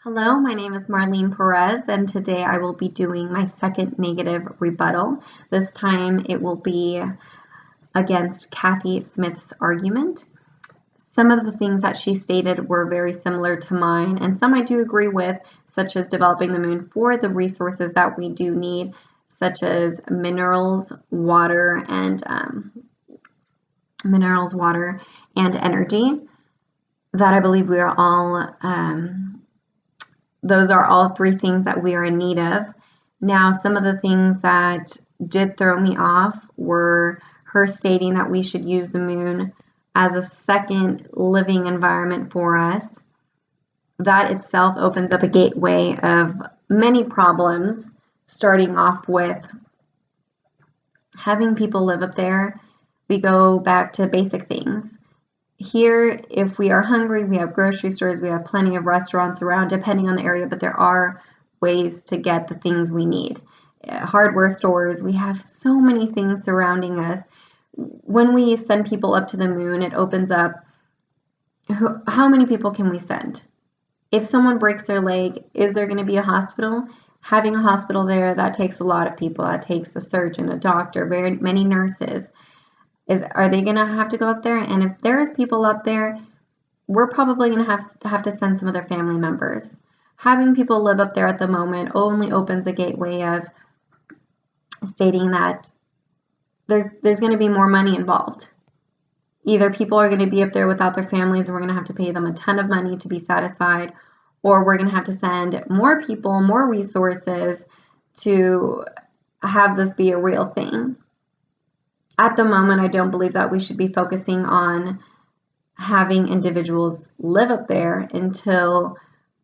Hello, my name is Marlene Perez, and today I will be doing my second negative rebuttal. This time it will be against Cathee Smith's argument. Some of the things that she stated were very similar to mine, and some I do agree with, such as developing the moon for the resources that we do need, such as minerals, water, and energy. That I believe we are all those are all three things that we are in need of. Now, some of the things that did throw me off were her stating that we should use the moon as a second living environment for us. That itself opens up a gateway of many problems, starting off with having people live up there. We go back to basic things. Here, if we are hungry, we have grocery stores, we have plenty of restaurants around, depending on the area, but there are ways to get the things we need. Hardware stores, we have so many things surrounding us. When we send people up to the moon, it opens up, how many people can we send? If someone breaks their leg, is there going to be a hospital? Having a hospital there, that takes a lot of people. That takes a surgeon, a doctor, very many nurses. Are they going to have to go up there? And if there's people up there, we're probably going to have to send some of their family members. Having people live up there at the moment only opens a gateway of stating that there's going to be more money involved. Either people are going to be up there without their families and we're going to have to pay them a ton of money to be satisfied, or we're going to have to send more people, more resources to have this be a real thing. At the moment, I don't believe that we should be focusing on having individuals live up there until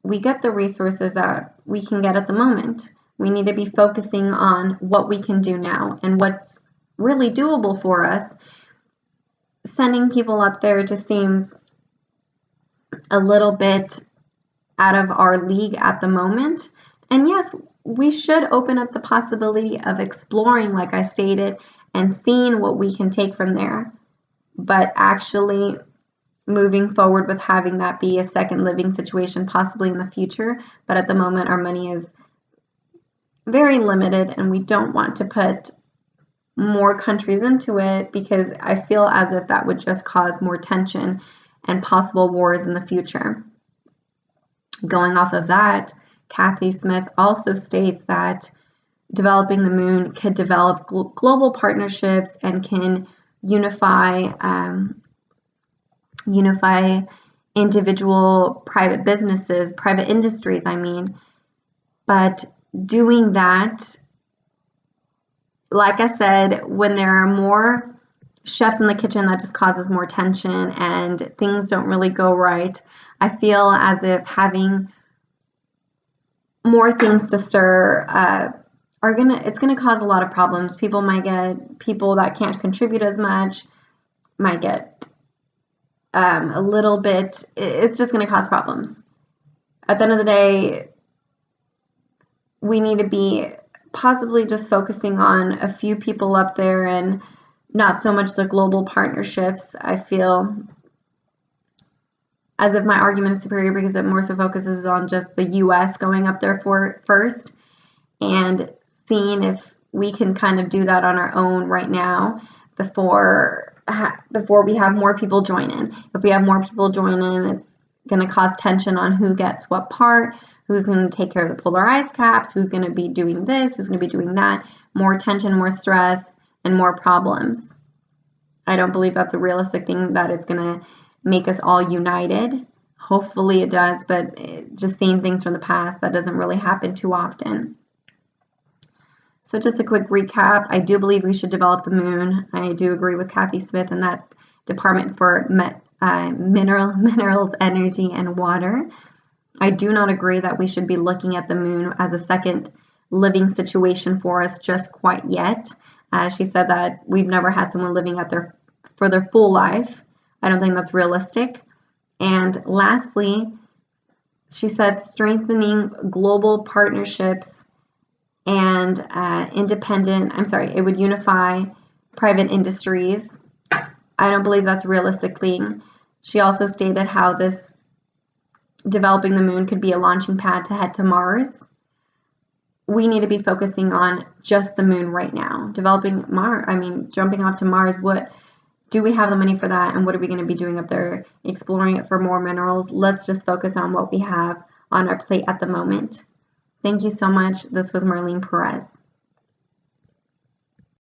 we get the resources that we can get at the moment. We need to be focusing on what we can do now and what's really doable for us. Sending people up there just seems a little bit out of our league at the moment. And yes, we should open up the possibility of exploring, like I stated, and seeing what we can take from there, but actually moving forward with having that be a second living situation possibly in the future. But at the moment, our money is very limited and we don't want to put more countries into it because I feel as if that would just cause more tension and possible wars in the future. Going off of that, Cathee Smith also states that developing the moon could develop global partnerships and can unify individual private businesses, private industries, But doing that, like I said, when there are more chefs in the kitchen, that just causes more tension and things don't really go right. I feel as if having more things to stir it's gonna cause a lot of problems. People that can't contribute as much might get a little bit. It's just gonna cause problems. At the end of the day, we need to be possibly just focusing on a few people up there and not so much the global partnerships. I feel as if my argument is superior because it more so focuses on just the U.S. going up there first and seeing if we can kind of do that on our own right now before we have more people join in. If we have more people join in, it's going to cause tension on who gets what part, who's going to take care of the polar ice caps, who's going to be doing this, who's going to be doing that. More tension, more stress, and more problems. I don't believe that's a realistic thing that it's going to make us all united. Hopefully it does, but just seeing things from the past, that doesn't really happen too often. So just a quick recap, I do believe we should develop the moon. I do agree with Cathee Smith in that department for minerals, energy, and water. I do not agree that we should be looking at the moon as a second living situation for us just quite yet. She said that we've never had someone living out there for their full life. I don't think that's realistic. And lastly, she said strengthening global partnerships and it would unify private industries. I don't believe that's a realistic thing. She also stated how this developing the moon could be a launching pad to head to Mars. We need to be focusing on just the moon right now. Developing Mars, jumping off to Mars, what do we have the money for that, and what are we going to be doing up there? Exploring it for more minerals. Let's just focus on what we have on our plate at the moment. Thank you so much. This was Marlene Perez.